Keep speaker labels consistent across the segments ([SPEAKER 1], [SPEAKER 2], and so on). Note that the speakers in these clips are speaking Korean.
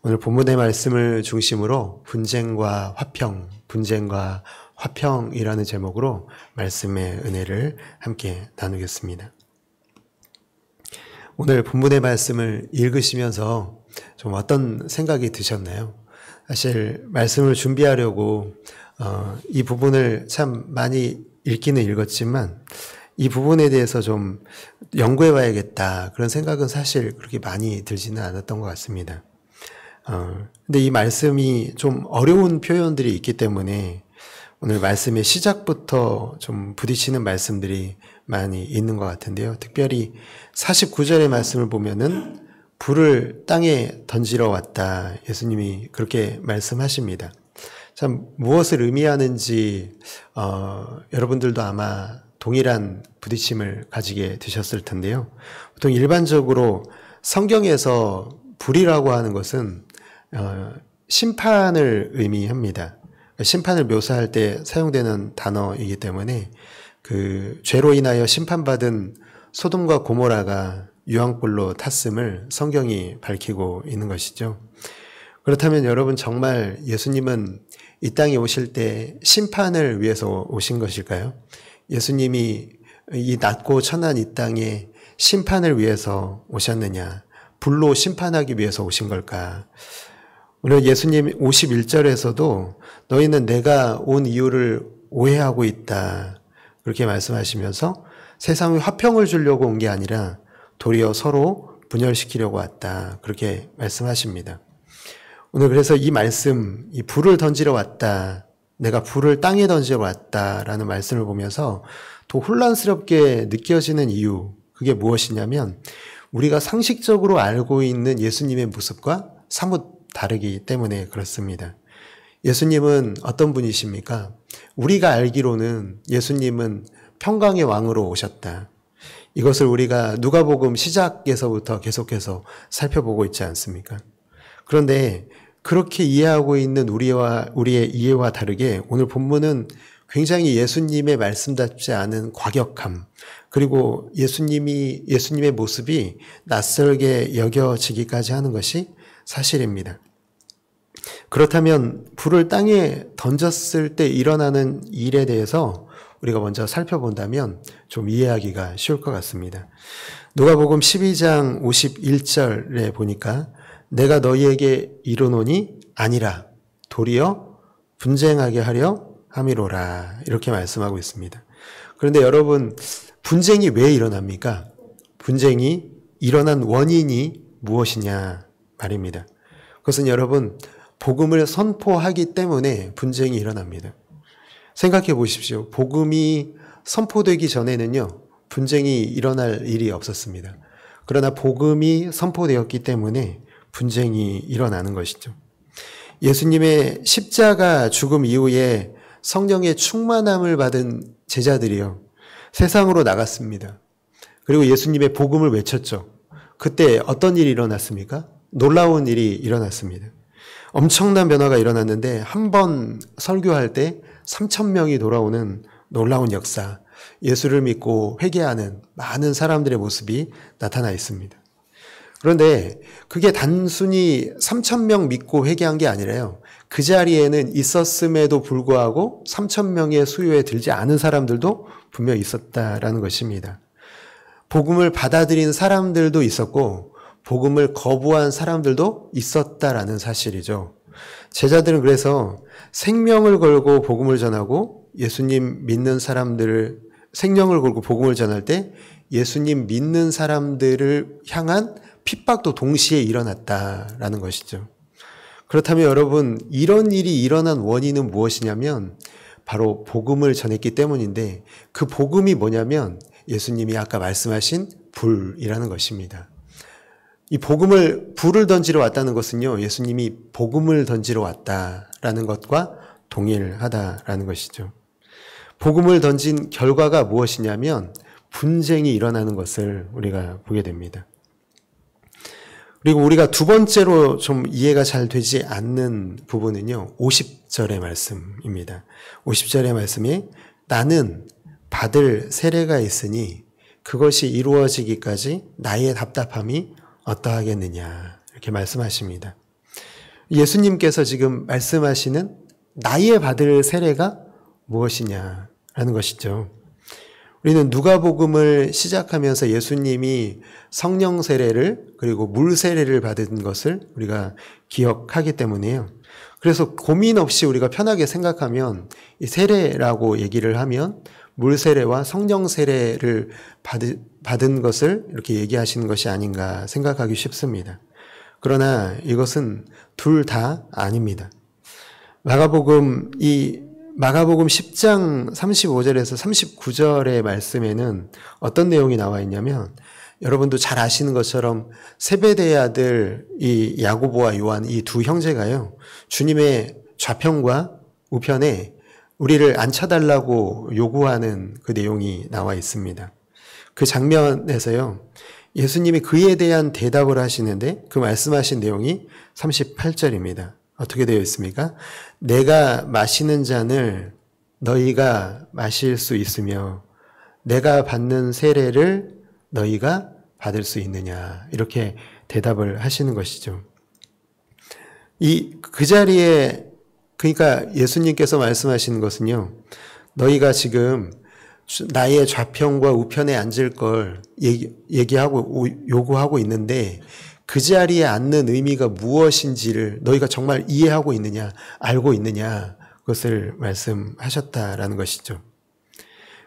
[SPEAKER 1] 오늘 본문의 말씀을 중심으로 분쟁과 화평이라는 제목으로 말씀의 은혜를 함께 나누겠습니다. 오늘 본문의 말씀을 읽으시면서 좀 어떤 생각이 드셨나요? 사실 말씀을 준비하려고 이 부분을 참 많이 읽기는 읽었지만 이 부분에 대해서 좀 연구해 봐야겠다 그런 생각은 사실 그렇게 많이 들지는 않았던 것 같습니다. 근데 이 말씀이 좀 어려운 표현들이 있기 때문에 오늘 말씀의 시작부터 좀 부딪히는 말씀들이 많이 있는 것 같은데요. 특별히 49절의 말씀을 보면은 불을 땅에 던지러 왔다. 예수님이 그렇게 말씀하십니다. 참 무엇을 의미하는지 여러분들도 아마 동일한 부딪힘을 가지게 되셨을 텐데요. 보통 일반적으로 성경에서 불이라고 하는 것은 심판을 의미합니다. 심판을 묘사할 때 사용되는 단어이기 때문에 그 죄로 인하여 심판받은 소돔과 고모라가 유황불로 탔음을 성경이 밝히고 있는 것이죠. 그렇다면 여러분 정말 예수님은 이 땅에 오실 때 심판을 위해서 오신 것일까요? 예수님이 이 낮고 천한 이 땅에 심판을 위해서 오셨느냐? 불로 심판하기 위해서 오신 걸까? 오늘 예수님 51절에서도 너희는 내가 온 이유를 오해하고 있다. 그렇게 말씀하시면서 세상에 화평을 주려고 온 게 아니라 도리어 서로 분열시키려고 왔다. 그렇게 말씀하십니다. 오늘 그래서 이 말씀, 이 불을 던지러 왔다. 내가 불을 땅에 던지러 왔다라는 말씀을 보면서 더 혼란스럽게 느껴지는 이유, 그게 무엇이냐면 우리가 상식적으로 알고 있는 예수님의 모습과 사뭇 다르기 때문에 그렇습니다. 예수님은 어떤 분이십니까? 우리가 알기로는 예수님은 평강의 왕으로 오셨다. 이것을 우리가 누가복음 시작에서부터 계속해서 살펴보고 있지 않습니까? 그런데 그렇게 이해하고 있는 우리의 이해와 다르게 오늘 본문은 굉장히 예수님의 말씀답지 않은 과격함, 그리고 예수님의 모습이 낯설게 여겨지기까지 하는 것이 사실입니다. 그렇다면 불을 땅에 던졌을 때 일어나는 일에 대해서 우리가 먼저 살펴본다면 좀 이해하기가 쉬울 것 같습니다. 누가복음 12장 51절에 보니까 내가 너희에게 이르노니 아니라 도리어 분쟁하게 하려 함이로라 이렇게 말씀하고 있습니다. 그런데 여러분 분쟁이 왜 일어납니까? 분쟁이 일어난 원인이 무엇이냐 말입니다. 그것은 여러분 복음을 선포하기 때문에 분쟁이 일어납니다. 생각해 보십시오. 복음이 선포되기 전에는요, 분쟁이 일어날 일이 없었습니다. 그러나 복음이 선포되었기 때문에 분쟁이 일어나는 것이죠. 예수님의 십자가 죽음 이후에 성령의 충만함을 받은 제자들이요, 세상으로 나갔습니다. 그리고 예수님의 복음을 외쳤죠. 그때 어떤 일이 일어났습니까? 놀라운 일이 일어났습니다. 엄청난 변화가 일어났는데 한 번 설교할 때 3,000명이 돌아오는 놀라운 역사, 예수를 믿고 회개하는 많은 사람들의 모습이 나타나 있습니다. 그런데 그게 단순히 3,000명 믿고 회개한 게 아니라요. 그 자리에는 있었음에도 불구하고 3,000명의 수요에 들지 않은 사람들도 분명히 있었다라는 것입니다. 복음을 받아들인 사람들도 있었고 복음을 거부한 사람들도 있었다라는 사실이죠. 제자들은 그래서 생명을 걸고 복음을 전하고 예수님 믿는 사람들을 생명을 걸고 복음을 전할 때 예수님 믿는 사람들을 향한 핍박도 동시에 일어났다라는 것이죠. 그렇다면 여러분 이런 일이 일어난 원인은 무엇이냐면 바로 복음을 전했기 때문인데 그 복음이 뭐냐면 예수님이 아까 말씀하신 불이라는 것입니다. 이 불을 던지러 왔다는 것은요, 예수님이 복음을 던지러 왔다라는 것과 동일하다라는 것이죠. 복음을 던진 결과가 무엇이냐면 분쟁이 일어나는 것을 우리가 보게 됩니다. 그리고 우리가 두 번째로 좀 이해가 잘 되지 않는 부분은요, 50절의 말씀입니다. 50절의 말씀이 나는 받을 세례가 있으니 그것이 이루어지기까지 나의 답답함이 어떠하겠느냐 이렇게 말씀하십니다. 예수님께서 지금 말씀하시는 나의 받을 세례가 무엇이냐라는 것이죠. 우리는 누가복음을 시작하면서 예수님이 성령 세례를 그리고 물 세례를 받은 것을 우리가 기억하기 때문에요. 그래서 고민 없이 우리가 편하게 생각하면 이 세례라고 얘기를 하면 물 세례와 성령 세례를 받은 것을 이렇게 얘기하시는 것이 아닌가 생각하기 쉽습니다. 그러나 이것은 둘 다 아닙니다. 마가복음 10장 35절에서 39절의 말씀에는 어떤 내용이 나와 있냐면 여러분도 잘 아시는 것처럼 세베대의 아들 이 야고보와 요한 이 두 형제가요. 주님의 좌편과 우편에 우리를 앉혀달라고 요구하는 그 내용이 나와 있습니다. 그 장면에서요. 예수님이 그에 대한 대답을 하시는데 그 말씀하신 내용이 38절입니다. 어떻게 되어 있습니까? 내가 마시는 잔을 너희가 마실 수 있으며 내가 받는 세례를 너희가 받을 수 있느냐 이렇게 대답을 하시는 것이죠. 그 자리에 그러니까 예수님께서 말씀하시는 것은요. 너희가 지금 나의 좌편과 우편에 앉을 걸 얘기하고 요구하고 있는데 그 자리에 앉는 의미가 무엇인지를 너희가 정말 이해하고 있느냐, 알고 있느냐, 그것을 말씀하셨다라는 것이죠.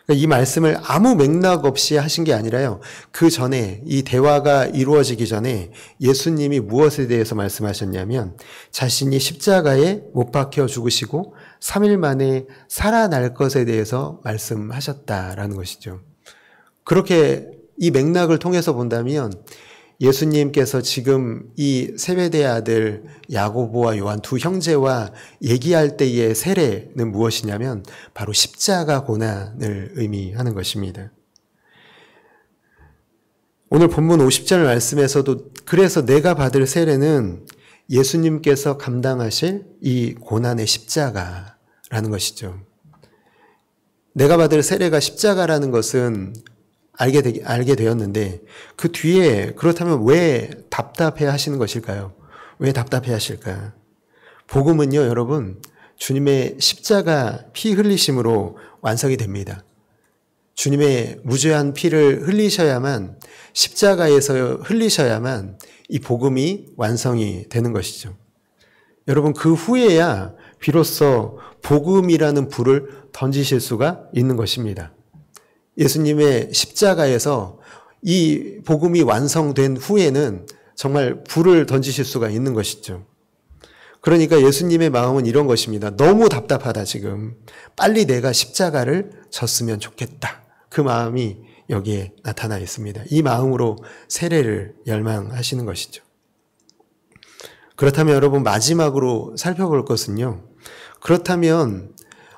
[SPEAKER 1] 이 말씀을 아무 맥락 없이 하신 게 아니라요. 그 전에 이 대화가 이루어지기 전에 예수님이 무엇에 대해서 말씀하셨냐면 자신이 십자가에 못 박혀 죽으시고 3일 만에 살아날 것에 대해서 말씀하셨다라는 것이죠. 그렇게 이 맥락을 통해서 본다면 예수님께서 지금 이 세베대의 아들 야고보와 요한 두 형제와 얘기할 때의 세례는 무엇이냐면 바로 십자가 고난을 의미하는 것입니다. 오늘 본문 50절 말씀에서도 그래서 내가 받을 세례는 예수님께서 감당하실 이 고난의 십자가라는 것이죠. 내가 받을 세례가 십자가라는 것은 알게 되었는데 그 뒤에 그렇다면 왜 답답해 하시는 것일까요? 왜 답답해 하실까? 복음은요, 여러분, 주님의 십자가 피 흘리심으로 완성이 됩니다. 주님의 무죄한 피를 흘리셔야만 십자가에서 흘리셔야만 이 복음이 완성이 되는 것이죠. 여러분 그 후에야 비로소 복음이라는 불을 던지실 수가 있는 것입니다. 예수님의 십자가에서 이 복음이 완성된 후에는 정말 불을 던지실 수가 있는 것이죠. 그러니까 예수님의 마음은 이런 것입니다. 너무 답답하다 지금. 빨리 내가 십자가를 졌으면 좋겠다. 그 마음이 여기에 나타나 있습니다. 이 마음으로 세례를 열망하시는 것이죠. 그렇다면 여러분 마지막으로 살펴볼 것은요. 그렇다면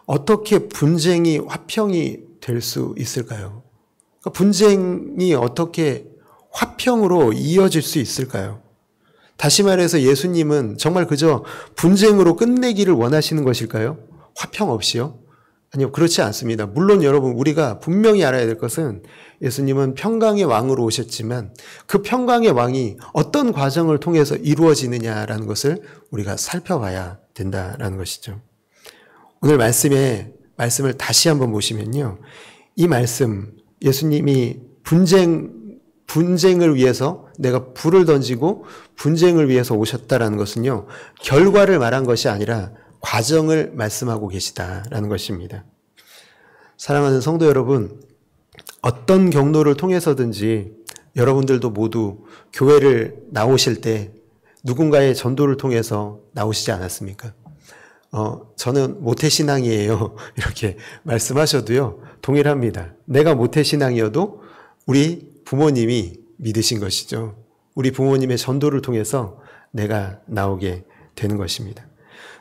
[SPEAKER 1] 어떻게 분쟁이 화평이 될 수 있을까요? 그러니까 분쟁이 어떻게 화평으로 이어질 수 있을까요? 다시 말해서 예수님은 정말 그저 분쟁으로 끝내기를 원하시는 것일까요? 화평 없이요? 아니요, 그렇지 않습니다. 물론 여러분 우리가 분명히 알아야 될 것은 예수님은 평강의 왕으로 오셨지만 그 평강의 왕이 어떤 과정을 통해서 이루어지느냐라는 것을 우리가 살펴봐야 된다라는 것이죠. 오늘 말씀을 다시 한번 보시면요. 이 말씀, 예수님이 분쟁을 위해서 내가 불을 던지고 분쟁을 위해서 오셨다라는 것은요. 결과를 말한 것이 아니라 과정을 말씀하고 계시다라는 것입니다. 사랑하는 성도 여러분, 어떤 경로를 통해서든지 여러분들도 모두 교회를 나오실 때 누군가의 전도를 통해서 나오시지 않았습니까? 저는 모태신앙이에요. 이렇게 말씀하셔도요, 동일합니다. 내가 모태신앙이어도 우리 부모님이 믿으신 것이죠. 우리 부모님의 전도를 통해서 내가 나오게 되는 것입니다.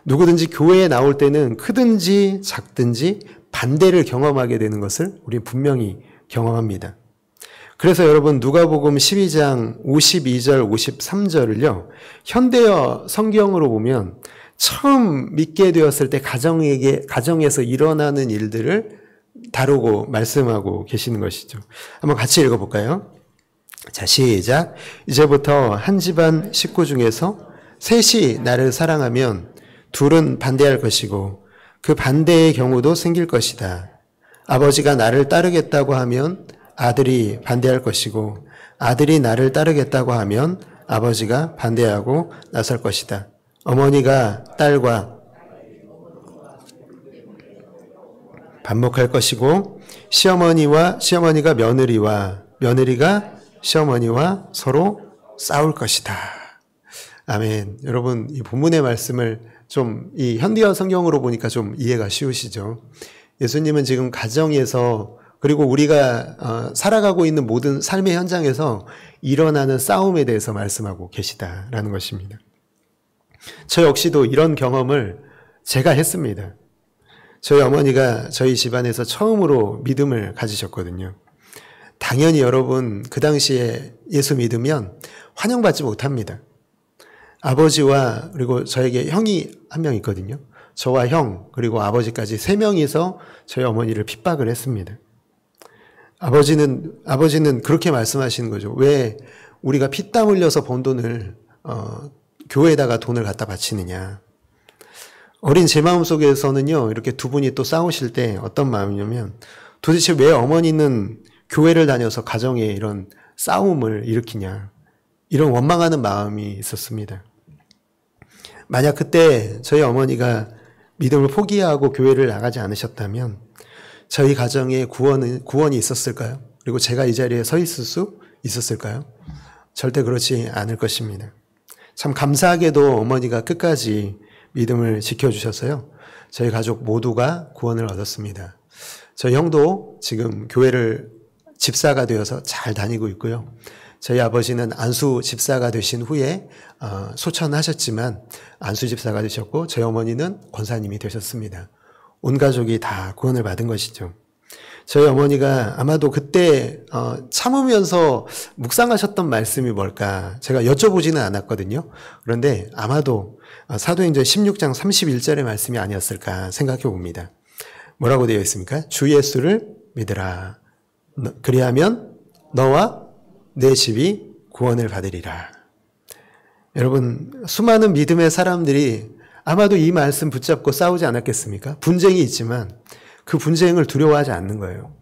[SPEAKER 1] 누구든지 교회에 나올 때는 크든지 작든지 반대를 경험하게 되는 것을 우리 분명히 경험합니다. 그래서 여러분 누가복음 12장 52절 53절을요. 현대어 성경으로 보면 처음 믿게 되었을 때 가정에서 일어나는 일들을 다루고 말씀하고 계시는 것이죠. 한번 같이 읽어볼까요? 자, 시작. 이제부터 한 집안 식구 중에서 셋이 나를 사랑하면 둘은 반대할 것이고 그 반대의 경우도 생길 것이다. 아버지가 나를 따르겠다고 하면 아들이 반대할 것이고 아들이 나를 따르겠다고 하면 아버지가 반대하고 나설 것이다. 어머니가 딸과 반목할 것이고 시어머니가 며느리와 며느리가 시어머니와 서로 싸울 것이다. 아멘. 여러분, 이 본문의 말씀을 좀 이 현대어 성경으로 보니까 좀 이해가 쉬우시죠? 예수님은 지금 가정에서 그리고 우리가 살아가고 있는 모든 삶의 현장에서 일어나는 싸움에 대해서 말씀하고 계시다라는 것입니다. 저 역시도 이런 경험을 제가 했습니다. 저희 어머니가 저희 집안에서 처음으로 믿음을 가지셨거든요. 당연히 여러분 그 당시에 예수 믿으면 환영받지 못합니다. 아버지와 그리고 저에게 형이 한 명 있거든요. 저와 형 그리고 아버지까지 3명이서 저희 어머니를 핍박을 했습니다. 아버지는 그렇게 말씀하시는 거죠. 왜 우리가 피땀 흘려서 번 돈을 교회에다가 돈을 갖다 바치느냐. 어린 제 마음속에서는요. 이렇게 두 분이 또 싸우실 때 어떤 마음이냐면 도대체 왜 어머니는 교회를 다녀서 가정에 이런 싸움을 일으키냐. 이런 원망하는 마음이 있었습니다. 만약 그때 저희 어머니가 믿음을 포기하고 교회를 나가지 않으셨다면 저희 가정에 구원이 있었을까요? 그리고 제가 이 자리에 서 있을 수 있었을까요? 절대 그렇지 않을 것입니다. 참 감사하게도 어머니가 끝까지 믿음을 지켜주셔서요. 저희 가족 모두가 구원을 얻었습니다. 저희 형도 지금 교회를 집사가 되어서 잘 다니고 있고요. 저희 아버지는 안수 집사가 되신 후에 소천하셨지만 안수 집사가 되셨고 저희 어머니는 권사님이 되셨습니다. 온 가족이 다 구원을 받은 것이죠. 저희 어머니가 아마도 그때 참으면서 묵상하셨던 말씀이 뭘까 제가 여쭤보지는 않았거든요. 그런데 아마도 사도행전 16장 31절의 말씀이 아니었을까 생각해 봅니다. 뭐라고 되어 있습니까? 주 예수를 믿으라. 그리하면 너와 내 집이 구원을 받으리라. 여러분 수많은 믿음의 사람들이 아마도 이 말씀 붙잡고 싸우지 않았겠습니까? 분쟁이 있지만 그 분쟁을 두려워하지 않는 거예요.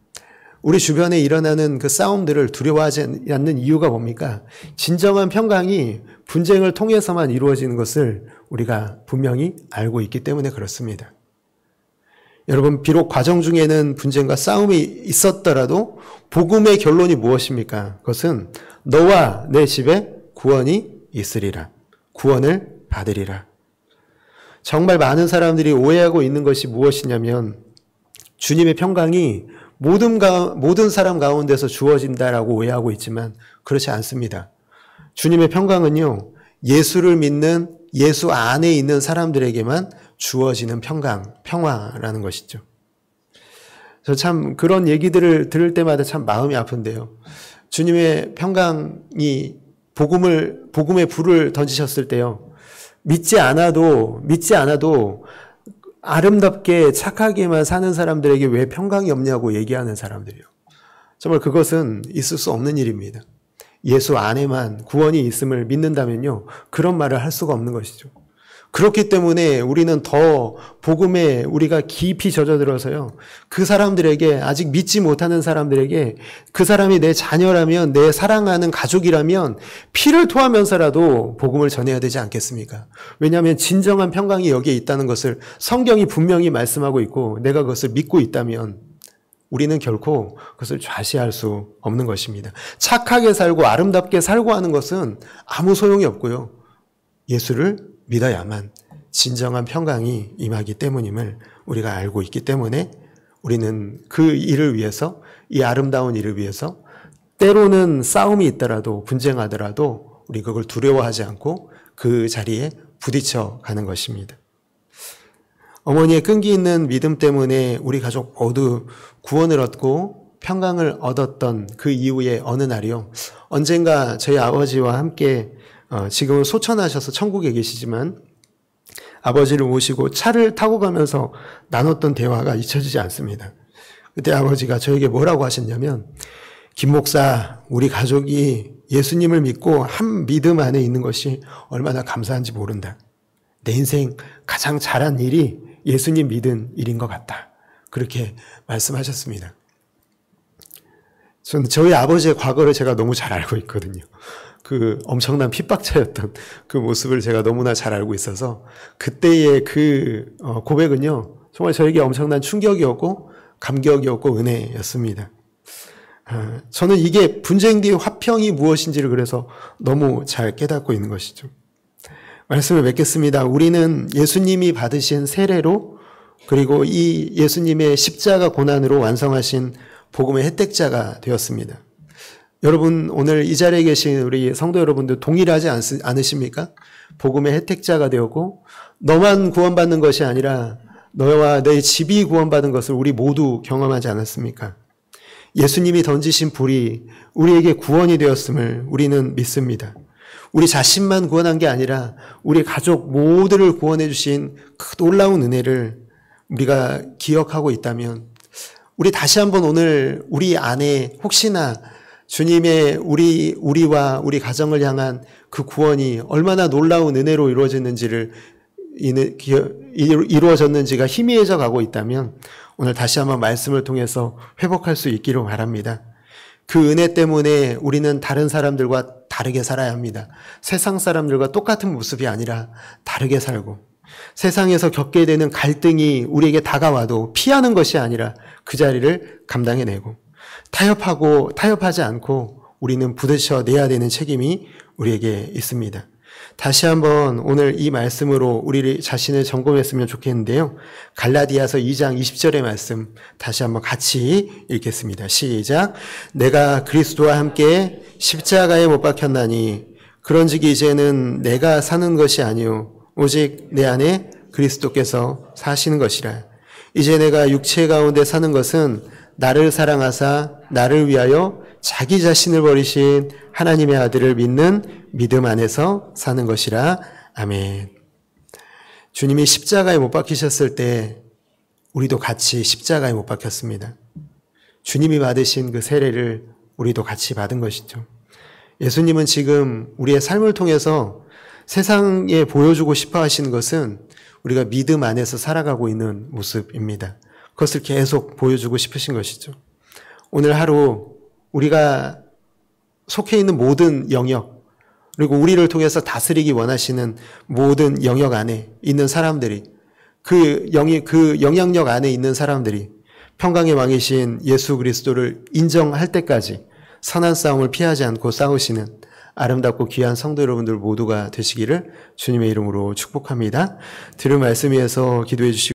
[SPEAKER 1] 우리 주변에 일어나는 그 싸움들을 두려워하지 않는 이유가 뭡니까? 진정한 평강이 분쟁을 통해서만 이루어지는 것을 우리가 분명히 알고 있기 때문에 그렇습니다. 여러분 비록 과정 중에는 분쟁과 싸움이 있었더라도 복음의 결론이 무엇입니까? 그것은 너와 내 집에 구원이 있으리라. 구원을 받으리라. 정말 많은 사람들이 오해하고 있는 것이 무엇이냐면 주님의 평강이 모든 사람 가운데서 주어진다라고 오해하고 있지만 그렇지 않습니다. 주님의 평강은요. 예수를 믿는 예수 안에 있는 사람들에게만 주어지는 평화라는 것이죠. 저 참 그런 얘기들을 들을 때마다 참 마음이 아픈데요. 주님의 평강이 복음의 불을 던지셨을 때요. 믿지 않아도 아름답게 착하게만 사는 사람들에게 왜 평강이 없냐고 얘기하는 사람들이요. 정말 그것은 있을 수 없는 일입니다. 예수 안에만 구원이 있음을 믿는다면요. 그런 말을 할 수가 없는 것이죠. 그렇기 때문에 우리는 더 복음에 우리가 깊이 젖어들어서요. 그 사람들에게 아직 믿지 못하는 사람들에게 그 사람이 내 자녀라면 내 사랑하는 가족이라면 피를 토하면서라도 복음을 전해야 되지 않겠습니까? 왜냐하면 진정한 평강이 여기에 있다는 것을 성경이 분명히 말씀하고 있고 내가 그것을 믿고 있다면 우리는 결코 그것을 좌시할 수 없는 것입니다. 착하게 살고 아름답게 살고 하는 것은 아무 소용이 없고요. 예수를 믿어야만 진정한 평강이 임하기 때문임을 우리가 알고 있기 때문에 우리는 그 일을 위해서 이 아름다운 일을 위해서 때로는 싸움이 있더라도 분쟁하더라도 우리 그걸 두려워하지 않고 그 자리에 부딪혀 가는 것입니다. 어머니의 끈기 있는 믿음 때문에 우리 가족 모두 구원을 얻고 평강을 얻었던 그 이후에 어느 날이요. 언젠가 저희 아버지와 함께 지금은 소천하셔서 천국에 계시지만 아버지를 모시고 차를 타고 가면서 나눴던 대화가 잊혀지지 않습니다. 그때 아버지가 저에게 뭐라고 하셨냐면 김 목사 우리 가족이 예수님을 믿고 한 믿음 안에 있는 것이 얼마나 감사한지 모른다. 내 인생 가장 잘한 일이 예수님 믿은 일인 것 같다. 그렇게 말씀하셨습니다. 저는 저희 아버지의 과거를 제가 너무 잘 알고 있거든요. 그 엄청난 핍박자였던 그 모습을 제가 너무나 잘 알고 있어서 그때의 그 고백은요, 정말 저에게 엄청난 충격이었고 감격이었고 은혜였습니다. 저는 이게 분쟁 뒤의 화평이 무엇인지를 그래서 너무 잘 깨닫고 있는 것이죠. 말씀을 맺겠습니다. 우리는 예수님이 받으신 세례로 그리고 이 예수님의 십자가 고난으로 완성하신 복음의 혜택자가 되었습니다. 여러분 오늘 이 자리에 계신 우리 성도 여러분들 동일하지 않으십니까? 복음의 혜택자가 되었고 너만 구원받는 것이 아니라 너와 내 집이 구원받은 것을 우리 모두 경험하지 않았습니까? 예수님이 던지신 불이 우리에게 구원이 되었음을 우리는 믿습니다. 우리 자신만 구원한 게 아니라 우리 가족 모두를 구원해 주신 그 놀라운 은혜를 우리가 기억하고 있다면 우리 다시 한번 오늘 우리 안에 혹시나 주님의 우리와 우리 가정을 향한 그 구원이 얼마나 놀라운 은혜로 이루어졌는지가 희미해져 가고 있다면 오늘 다시 한번 말씀을 통해서 회복할 수 있기를 바랍니다. 그 은혜 때문에 우리는 다른 사람들과 다르게 살아야 합니다. 세상 사람들과 똑같은 모습이 아니라 다르게 살고 세상에서 겪게 되는 갈등이 우리에게 다가와도 피하는 것이 아니라 그 자리를 감당해내고 타협하지 않고 우리는 부딪혀내야 되는 책임이 우리에게 있습니다. 다시 한번 오늘 이 말씀으로 우리 자신을 점검했으면 좋겠는데요. 갈라디아서 2장 20절의 말씀 다시 한번 같이 읽겠습니다. 시작. 내가 그리스도와 함께 십자가에 못 박혔나니 그런즉 이제는 내가 사는 것이 아니요 오직 내 안에 그리스도께서 사시는 것이라. 이제 내가 육체 가운데 사는 것은 나를 사랑하사 나를 위하여 자기 자신을 버리신 하나님의 아들을 믿는 믿음 안에서 사는 것이라. 아멘. 주님이 십자가에 못 박히셨을 때 우리도 같이 십자가에 못 박혔습니다. 주님이 받으신 그 세례를 우리도 같이 받은 것이죠. 예수님은 지금 우리의 삶을 통해서 세상에 보여주고 싶어 하시는 것은 우리가 믿음 안에서 살아가고 있는 모습입니다. 그것을 계속 보여주고 싶으신 것이죠. 오늘 하루 우리가 속해 있는 모든 영역, 그리고 우리를 통해서 다스리기 원하시는 모든 영역 안에 있는 사람들이, 그 영향력 안에 있는 사람들이 평강의 왕이신 예수 그리스도를 인정할 때까지 선한 싸움을 피하지 않고 싸우시는 아름답고 귀한 성도 여러분들 모두가 되시기를 주님의 이름으로 축복합니다. 들은 말씀 위해서 기도해 주시고